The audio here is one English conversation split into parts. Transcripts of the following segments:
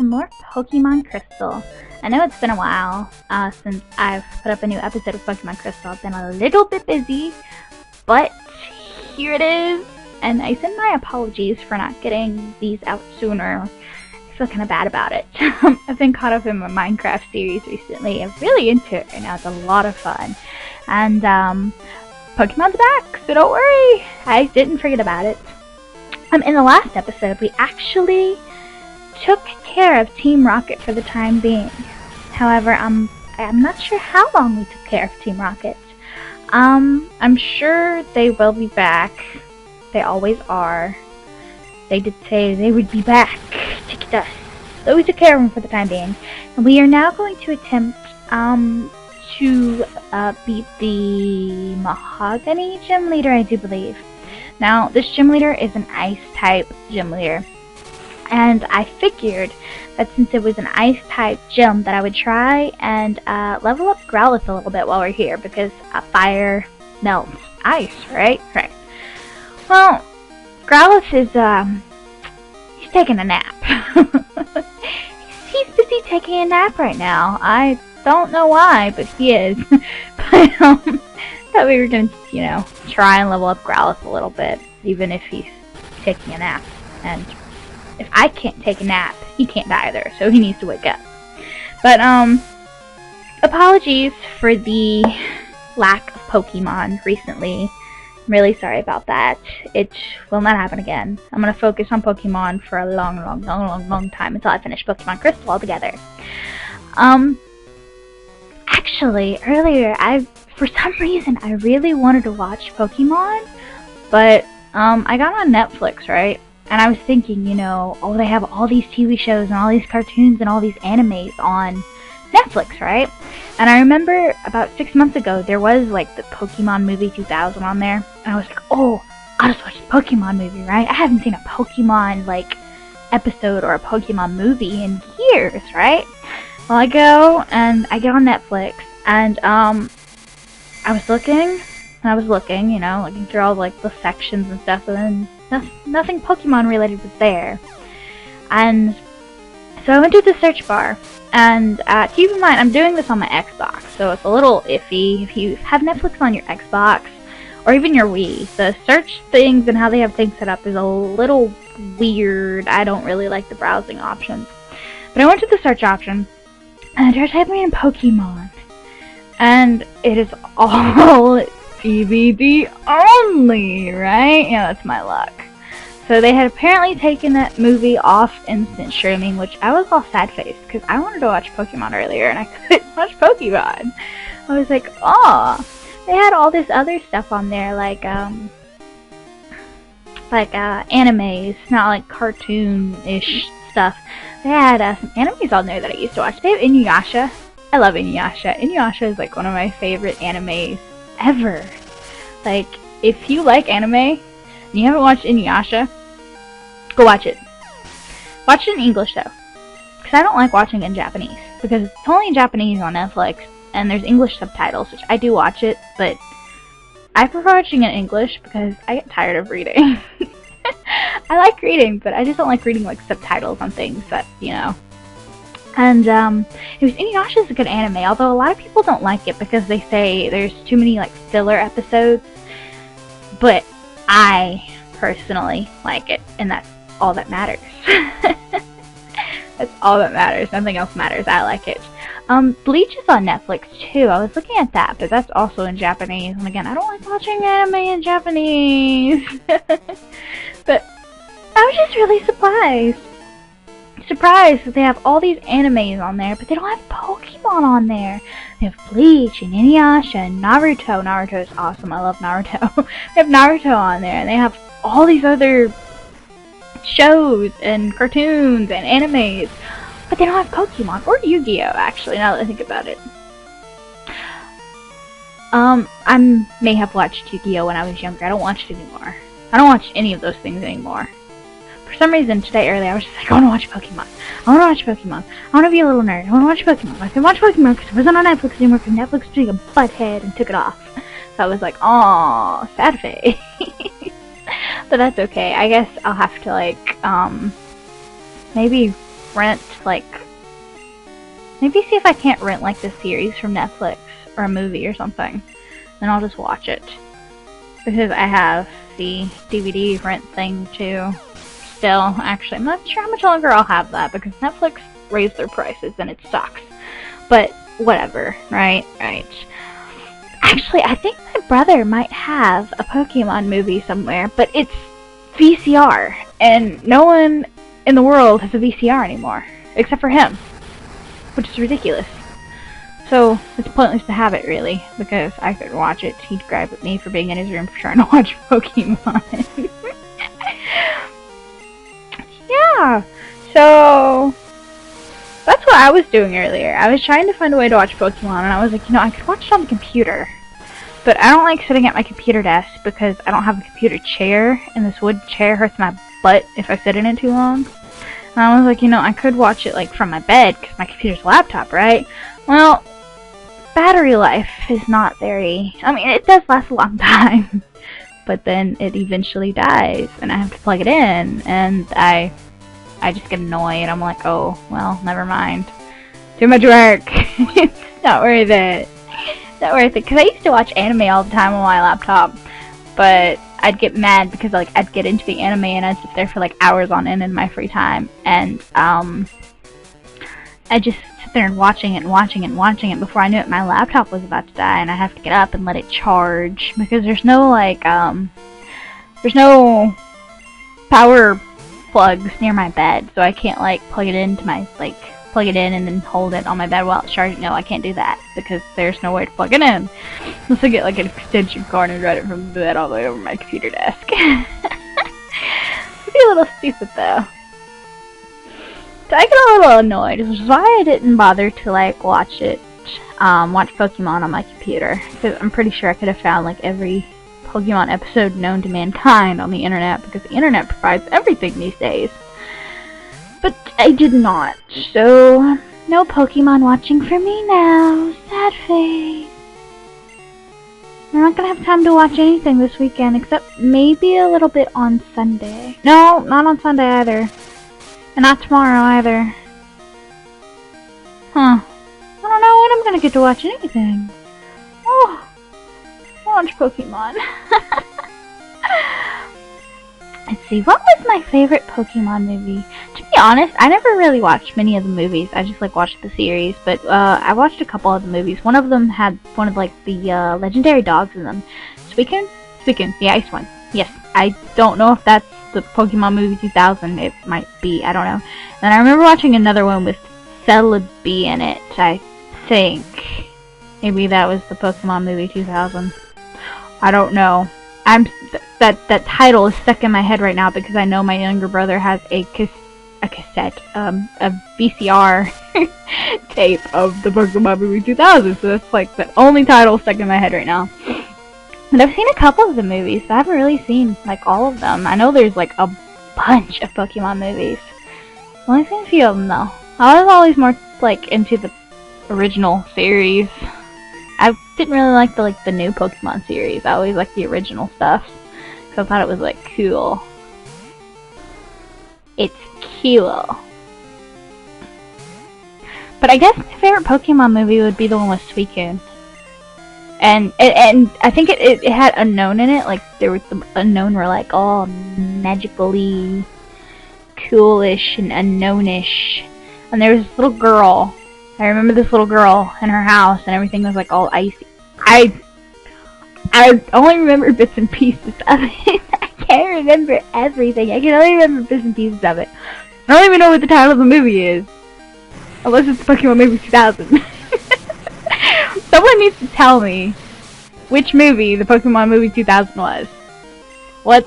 some more Pokemon Crystal. I know it's been a while since I've put up a new episode of Pokemon Crystal. I've been a little bit busy, but here it is. And I send my apologies for not getting these out sooner. I feel kind of bad about it. I've been caught up in my Minecraft series recently. I'm really into it right now. It's a lot of fun. And Pokemon's back, so don't worry. I didn't forget about it. In the last episode, we actually took care of Team Rocket for the time being. However, I'm not sure how long we took care of Team Rocket. I'm sure they will be back. They always are. They did say they would be back to get us. So we took care of them for the time being. And we are now going to attempt to beat the Mahogany gym leader, I do believe. Now, this gym leader is an ice-type gym leader. And I figured that since it was an ice-type gym that I would try and level up Growlithe a little bit while we're here, because fire melts ice, right? Right. Well, Growlithe is, he's taking a nap. He's busy taking a nap right now. I don't know why, but he is. But, thought we were going to, try and level up Growlithe a little bit, even if he's taking a nap. And if I can't take a nap, he can't either, so he needs to wake up. But, apologies for the lack of Pokemon recently. I'm really sorry about that. It will not happen again. I'm going to focus on Pokemon for a long time until I finish Pokemon Crystal altogether. Actually, earlier, for some reason, I really wanted to watch Pokemon, but, I got on Netflix, right? And I was thinking, oh, they have all these TV shows and all these cartoons and all these animes on Netflix, right? And I remember about 6 months ago, there was, the Pokemon movie 2000 on there, and I was like, oh, I'll just watch the Pokemon movie, right? I haven't seen a Pokemon, episode or a Pokemon movie in years, right? Well, I go, and I get on Netflix, and, I was looking through all, the sections and stuff, and then nothing Pokemon related was there. And so I went to the search bar, and keep in mind, I'm doing this on my Xbox, so it's a little iffy. If you have Netflix on your Xbox, or even your Wii, the search things and how they have things set up is a little weird. I don't really like the browsing options. But I went to the search option, and I tried typing in Pokemon, and it is all DVD only, right? Yeah, that's my luck. So they had apparently taken that movie off instant streaming, which I was all sad-faced, because I wanted to watch Pokemon earlier, and I couldn't watch Pokemon. I was like, oh, they had all this other stuff on there, animes, not cartoon-ish stuff. They had some animes on there that I used to watch. They have Inuyasha. I love Inuyasha. Inuyasha is one of my favorite animes ever. If you like anime and you haven't watched Inuyasha, go watch it. Watch it in English though, because I don't like watching it in Japanese, because it's only in Japanese on Netflix and there's English subtitles, which I do watch it, but I prefer watching it in English because I get tired of reading. I like reading, but I just don't like reading subtitles on things that, And it was Inuyasha is a good anime, although a lot of people don't like it because they say there's too many filler episodes. But I personally like it, and that's all that matters. That's all that matters. Nothing else matters. I like it. Bleach is on Netflix too. I was looking at that, but that's also in Japanese. And again, I don't like watching anime in Japanese. But I was just really surprised that they have all these animes on there, but they don't have Pokemon on there. They have Bleach and Inuyasha and Naruto. Naruto is awesome. I love Naruto. They have Naruto on there, and they have all these other shows and cartoons and animes, but they don't have Pokemon or Yu-Gi-Oh! Actually, now that I think about it. I may have watched Yu-Gi-Oh! When I was younger. I don't watch it anymore. I don't watch any of those things anymore. For some reason, today early, I was just like, I want to watch Pokemon. I want to watch Pokemon. I want to be a little nerd. I want to watch Pokemon. I can watch Pokemon because it wasn't on Netflix anymore because Netflix was being a butthead and took it off. So I was like, aw, sad face. But that's okay. I guess I'll have to, maybe rent, like, maybe see if I can't rent, like, the series from Netflix or a movie or something. Then I'll just watch it. Because I have the DVD rent thing, too. Still, actually, I'm not sure how much longer I'll have that, because Netflix raised their prices, and it sucks. But, whatever, right? Right. Actually, I think my brother might have a Pokemon movie somewhere, but it's VCR, and no one in the world has a VCR anymore, except for him, which is ridiculous. So, it's pointless to have it, really, because I could watch it. He'd gripe at me for being in his room for trying to watch Pokemon. Yeah, so that's what I was doing earlier. I was trying to find a way to watch Pokemon, and I was like, you know, I could watch it on the computer. But I don't like sitting at my computer desk because I don't have a computer chair, and this wood chair hurts my butt if I sit in it too long. And I was like, you know, I could watch it, like, from my bed, because my computer's a laptop, right? Well, battery life is not very... I mean, it does last a long time. But then it eventually dies, and I have to plug it in, and I just get annoyed. I'm like, oh, well, never mind. Too much work. It's not worth it. Not worth it, because I used to watch anime all the time on my laptop, but I'd get mad because, like, I'd get into the anime and I'd sit there for, like, hours on end in my free time, and, I just sit there and watching it and watching it and watching it. Before I knew it, my laptop was about to die, and I have to get up and let it charge, because there's no, like, there's no power plugs near my bed, so I can't, like, plug it into my, like, plug it in and then hold it on my bed while it's charging. No, I can't do that, because there's no way to plug it in. Unless I get, like, an extension cord and run it from the bed all the way over my computer desk. It'd be a little stupid, though. So I get a little annoyed, which is why I didn't bother to, like, watch Pokemon on my computer. Because I'm pretty sure I could have found, like, every Pokemon episode known to mankind on the internet, because the internet provides everything these days. But I did not, so no Pokemon watching for me now. Sad face. I'm not gonna have time to watch anything this weekend, except maybe a little bit on Sunday. No, not on Sunday either. And not tomorrow either. Huh. I don't know when I'm gonna get to watch anything. Oh, I watch Pokemon. Let's see, what was my favorite Pokemon movie? To be honest, I never really watched many of the movies. I just, like, watched the series. But, I watched a couple of the movies. One of them had one of, like, the, legendary dogs in them. Suicune? Suicune, the ice one. Yes, I don't know if that's the Pokemon movie 2000. It might be, I don't know. And I remember watching another one with Celebi in it, I think. Maybe that was the Pokemon movie 2000. I don't know. That title is stuck in my head right now because I know my younger brother has a VCR tape of the Pokemon movie 2000, so that's like the only title stuck in my head right now. And I've seen a couple of the movies, but I haven't really seen, like, all of them. I know there's, like, a bunch of Pokemon movies. I've only seen a few of them, though. I was always more, like, into the original series. I didn't really like the new Pokemon series. I always liked the original stuff, so I thought it was, like, cool. It's cool. But I guess my favorite Pokemon movie would be the one with Suicune. And I think it had Unknown in it. Like, there was the Unknown were, like, all magically coolish and unknownish. And there was this little girl. I remember this little girl in her house, and everything was, like, all icy. I only remember bits and pieces of it. I can't remember everything. I can only remember bits and pieces of it. I don't even know what the title of the movie is. Unless it's Pokemon movie 2000. Someone needs to tell me which movie the Pokemon movie 2000 was. What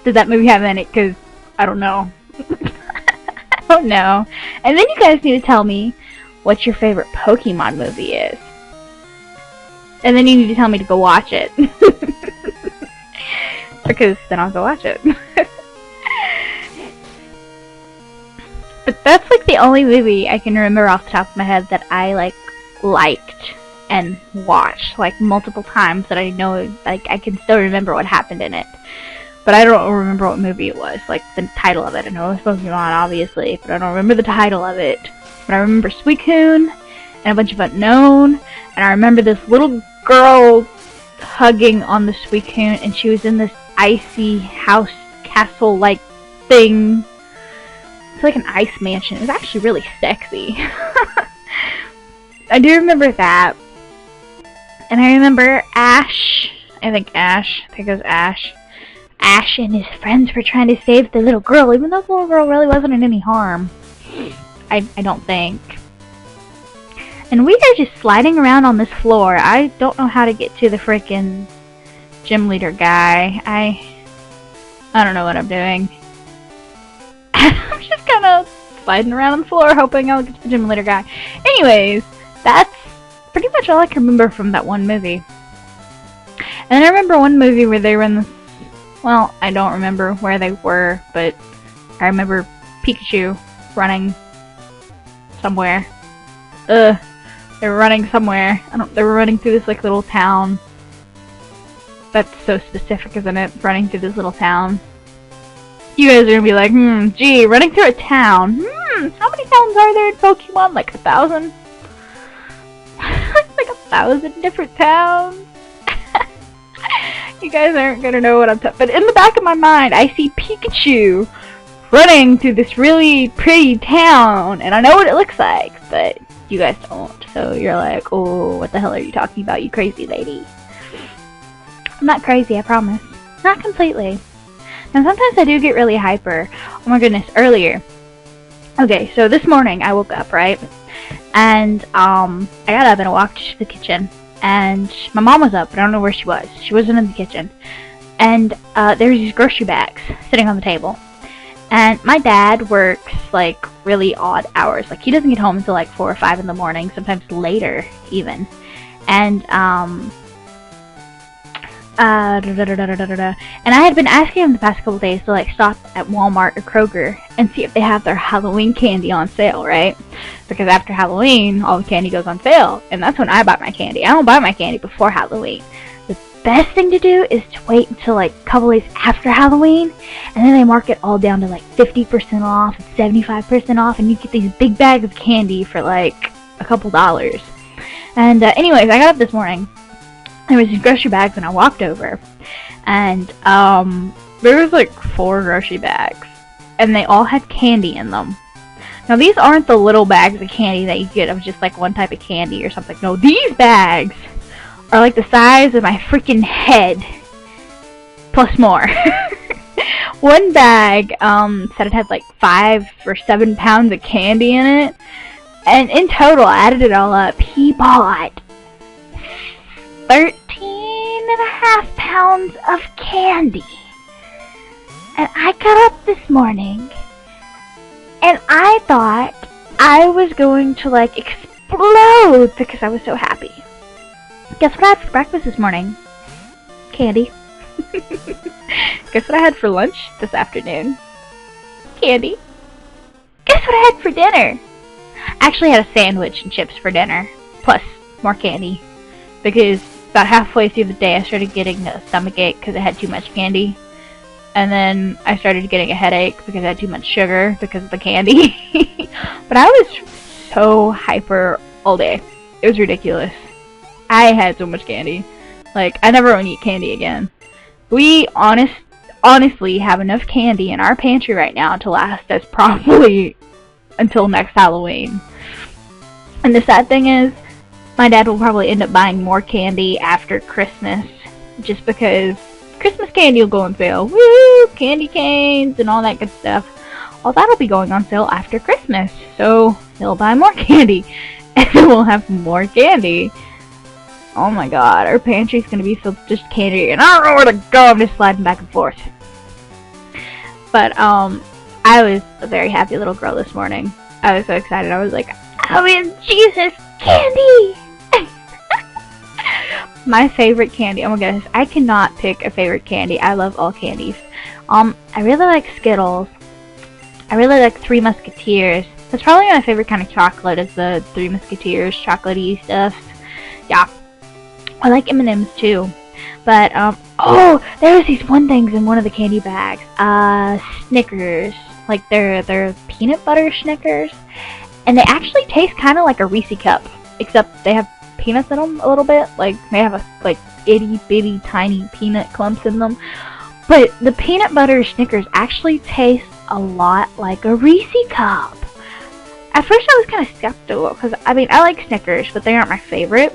does that movie have in it? Because I don't know. I don't know. And then you guys need to tell me what your favorite Pokemon movie is. And then you need to tell me to go watch it. Because then I'll go watch it. But that's, like, the only movie I can remember off the top of my head that I, like, liked and watched, like, multiple times, that I know, like, I can still remember what happened in it. but I don't remember what movie it was, like the title of it. I know it was Pokemon, obviously, but I don't remember the title of it. But I remember Suicune and a bunch of Unknown, and I remember this little girl hugging on the Suicune, and she was in this icy house castle-like thing. It's like an ice mansion. It was actually really sexy. I do remember that. And I remember Ash. I think it was Ash. Ash and his friends were trying to save the little girl, even though the little girl really wasn't in any harm. I don't think. And we are just sliding around on this floor. I don't know how to get to the frickin' gym leader guy. I don't know what I'm doing. I'm just kind of sliding around on the floor, hoping I'll get to the gym leader guy. Anyways, that's pretty much all I can remember from that one movie. And I remember one movie where they were in this... Well, I don't remember where they were, but I remember Pikachu running somewhere. They were running somewhere. They were running through this like little town. That's so specific, isn't it? Running through this little town. You guys are gonna be like, gee, running through a town. How many towns are there in Pokemon? Like 1,000? Like 1,000 different towns? You guys aren't gonna know what I'm talking about. But in the back of my mind, I see Pikachu running through this really pretty town, and I know what it looks like, but you guys don't. So you're like, oh, what the hell are you talking about, you crazy lady? I'm not crazy, I promise. Not completely. And sometimes I do get really hyper. Oh my goodness, earlier. Okay, so this morning I woke up, right? And I got up and I walked to the kitchen. And my mom was up, but I don't know where she was. She wasn't in the kitchen. And there was these grocery bags sitting on the table. And my dad works like really odd hours. Like he doesn't get home until like 4 or 5 in the morning, sometimes later even. And and I had been asking him the past couple days to like stop at Walmart or Kroger and see if they have their Halloween candy on sale, right? Because after Halloween, all the candy goes on sale, and that's when I buy my candy. I don't buy my candy before Halloween. The best thing to do is to wait until like a couple days after Halloween, and then they mark it all down to like 50% off and 75% off, and you get these big bags of candy for like a couple dollars. And anyways, I got up this morning. There was these grocery bags, and I walked over, and there was like 4 grocery bags, and they all had candy in them. Now these aren't the little bags of candy that you get of just like one type of candy or something. No, these bags are like the size of my freaking head, plus more. One bag said it had like 5 or 7 pounds of candy in it, and in total, I added it all up, he bought 13.5 pounds of candy. And I got up this morning and I thought I was going to like explode because I was so happy. Guess what I had for breakfast this morning? Candy. Guess what I had for lunch this afternoon? Candy. Guess what I had for dinner? I actually had a sandwich and chips for dinner, plus more candy, because about halfway through the day I started getting a stomachache because I had too much candy. And then I started getting a headache because I had too much sugar because of the candy. But I was so hyper all day. It was ridiculous. I had so much candy. Like, I never want to eat candy again. We honestly have enough candy in our pantry right now to last us probably until next Halloween. And the sad thing is, my dad will probably end up buying more candy after Christmas, just because Christmas candy will go on sale. Woo! Candy canes and all that good stuff. All that'll be going on sale after Christmas, so he'll buy more candy, and we'll have more candy. Oh my god, our pantry's gonna be filled with just candy, and I don't know where to go. I'm just sliding back and forth. But I was a very happy little girl this morning. I was so excited. I was like, oh in Jesus, candy! My favorite candy, oh my goodness, I cannot pick a favorite candy. I love all candies. I really like Skittles. I really like Three Musketeers. That's probably my favorite kind of chocolate, is the Three Musketeers chocolatey stuff. Yeah. I like M&M's too. But, oh, there was these one things in one of the candy bags. Snickers. Like, they're peanut butter Snickers. And they actually taste kind of like a Reese cup. Except they have peanuts in them a little bit. Like, they have like, itty bitty tiny peanut clumps in them. But the peanut butter Snickers actually taste a lot like a Reese cup. At first I was kind of skeptical, because, I mean, I like Snickers, but they aren't my favorite.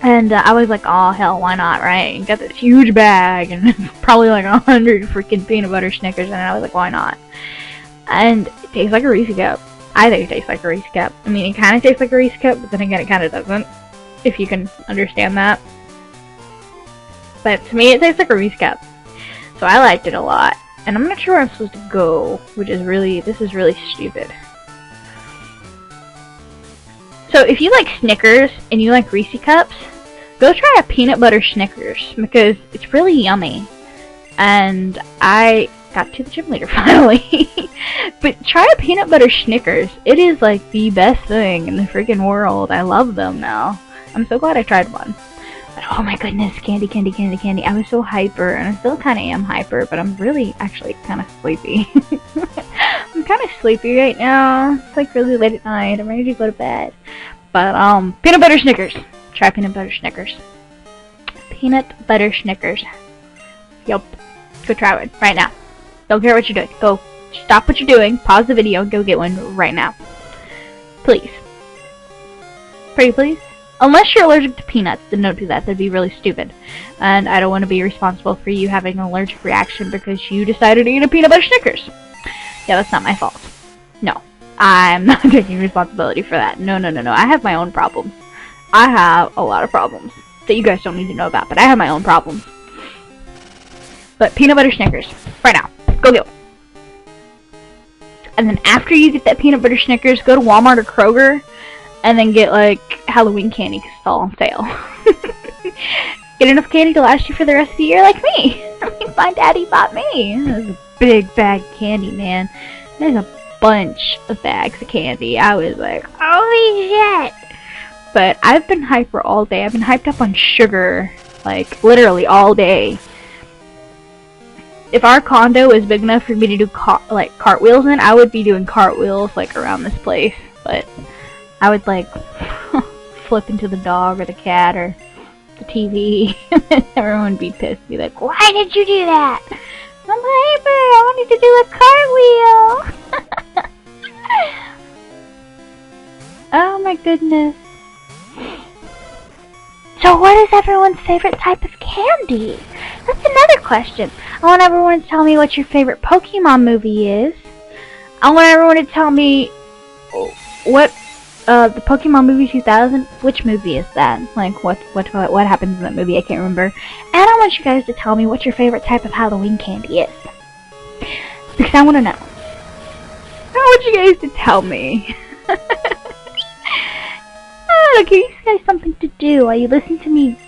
And I was like, oh, hell, why not, right? And got this huge bag, and probably like 100 freaking peanut butter Snickers, and I was like, why not? And it tastes like a Reese cup. I think it tastes like a Reese cup. I mean, it kind of tastes like a Reese cup, but then again, it kind of doesn't, if you can understand that. But to me, it tastes like a Reese cup. So I liked it a lot. And I'm not sure where I'm supposed to go, which is really, this is really stupid. So if you like Snickers and you like Reese cups, go try a peanut butter Snickers, because it's really yummy. And I got to the gym later finally. But try a peanut butter Snickers. It is like the best thing in the freaking world. I love them now. I'm so glad I tried one. But oh my goodness, candy, candy, candy, candy. I was so hyper, and I still kind of am hyper, but I'm really actually kind of sleepy. I'm kind of sleepy right now. It's like really late at night. I'm ready to go to bed. But, peanut butter Snickers. Try peanut butter Snickers. Peanut butter Snickers. Yup. Go try one right now. Don't care what you're doing. Go stop what you're doing. Pause the video. Go get one right now. Please. Pretty please. Unless you're allergic to peanuts, then don't do that. That'd be really stupid. And I don't want to be responsible for you having an allergic reaction because you decided to eat a peanut butter Snickers. Yeah, that's not my fault. No. I'm not taking responsibility for that. No, no, no, no. I have my own problems. I have a lot of problems that you guys don't need to know about, but I have my own problems. But peanut butter Snickers. Right now. Go get one. And then after you get that peanut butter Snickers, go to Walmart or Kroger, and then get, like, Halloween candy because it's all on sale. Get enough candy to last you for the rest of the year like me. I mean, my daddy bought me. This is a big bag of candy, man. There's a bunch of bags of candy. I was like, holy shit! But I've been hyper all day. I've been hyped up on sugar, like, literally all day. If our condo was big enough for me to do, like, cartwheels in, I would be doing cartwheels, like, around this place. But I would, like, flip into the dog or the cat or the TV. Everyone would be pissed. Be like, why did you do that? I'm hyper. I wanted to do a cartwheel. Oh my goodness. So what is everyone's favorite type of candy? That's another question. I want everyone to tell me what your favorite Pokemon movie is. I want everyone to tell me what the Pokemon movie 2000, which movie is that? Like what happens in that movie? I can't remember. And I want you guys to tell me what your favorite type of Halloween candy is. Because I want to know. I want you guys to tell me. Oh, give you guys something to do while you listen to me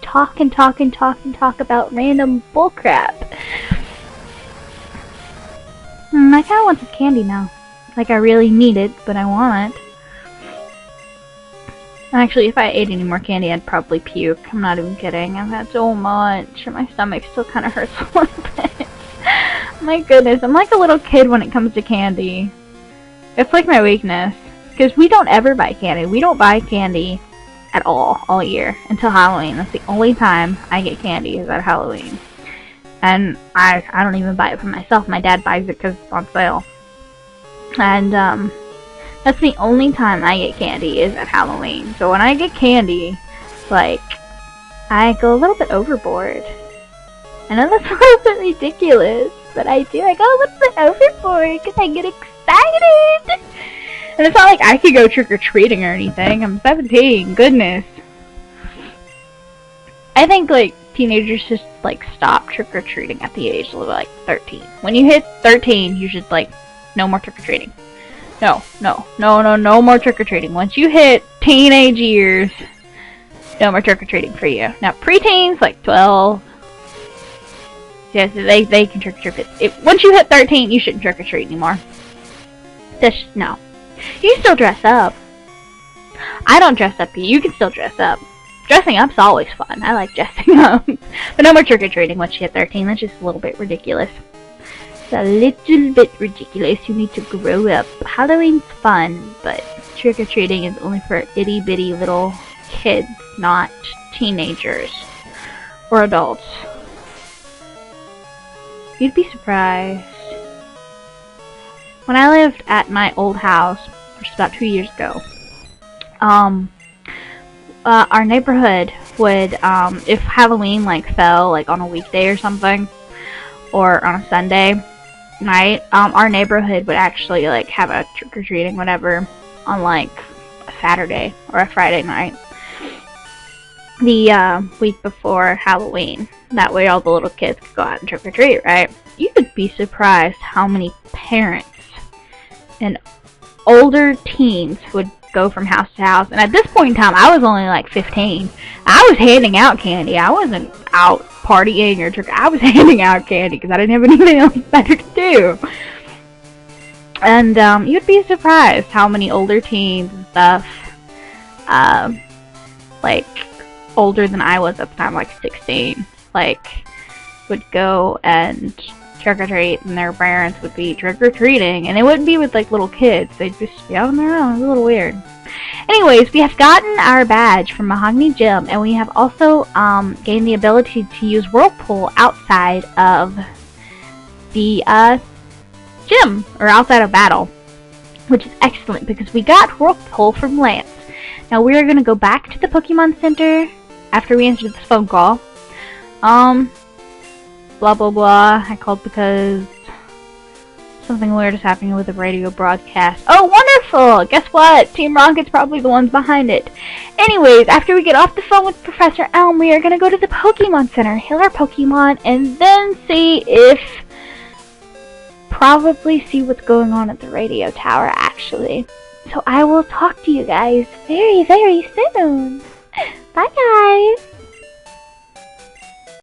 talk about random bullcrap. I kinda want this candy now. Like, I really need it, but I want it. Actually, if I ate any more candy, I'd probably puke. I'm not even kidding. I've had so much, and my stomach still kinda hurts a little bit. My goodness, I'm like a little kid when it comes to candy. It's like my weakness. Because we don't ever buy candy. We don't buy candy at all year until Halloween. That's the only time I get candy is at Halloween. And I don't even buy it for myself. My dad buys it because it's on sale. And that's the only time I get candy is at Halloween. So when I get candy, like, I go a little bit overboard. I know that's a little bit ridiculous, but I do. I go a little bit overboard because I get excited. And it's not like I could go trick-or-treating or anything. I'm 17. Goodness. I think, like, teenagers just, like, stop trick-or-treating at the age of, like, 13. When you hit 13, you should, like, no more trick-or-treating. No more trick-or-treating. Once you hit teenage years, no more trick-or-treating for you. Now, preteens, like 12, yes, they can trick-or-treat. Once you hit 13, you shouldn't trick-or-treat anymore. No. You can still dress up. I don't dress up. You can still dress up. dressing up's always fun. I like dressing up. But no more trick-or-treating once you hit 13. That's just a little bit ridiculous. It's a little bit ridiculous. You need to grow up. Halloween's fun, but trick-or-treating is only for itty-bitty little kids, not teenagers or adults. You'd be surprised. When I lived at my old house, which is about 2 years ago, our neighborhood would, if Halloween like fell like on a weekday or something, or on a Sunday night, our neighborhood would actually like have a trick-or-treating whatever on like a Saturday or a Friday night, the week before Halloween. That way all the little kids could go out and trick-or-treat, right? You would be surprised how many parents and older teens would go from house to house. And at this point in time, I was only like 15. I was handing out candy. I wasn't out partying or trick. I was handing out candy because I didn't have anything else better to do. And you'd be surprised how many older teens and stuff, like older than I was at the time, like 16, like would go and trick-or-treat, and their parents would be trick-or-treating, and it wouldn't be with like little kids. They'd just be out on their own. It was a little weird. Anyways, we have gotten our badge from Mahogany Gym, and we have also gained the ability to use Whirlpool outside of the gym, or outside of battle, which is excellent because we got Whirlpool from Lance. Now we are going to go back to the Pokemon Center after we answer this phone call. Blah blah blah. I called because something weird is happening with the radio broadcast. Oh, wonderful! Guess what? Team Rocket's probably the ones behind it. Anyways, after we get off the phone with Professor Elm, we are going to go to the Pokemon Center, heal our Pokemon, and then probably see what's going on at the radio tower, actually. So I will talk to you guys very, very soon. Bye, guys!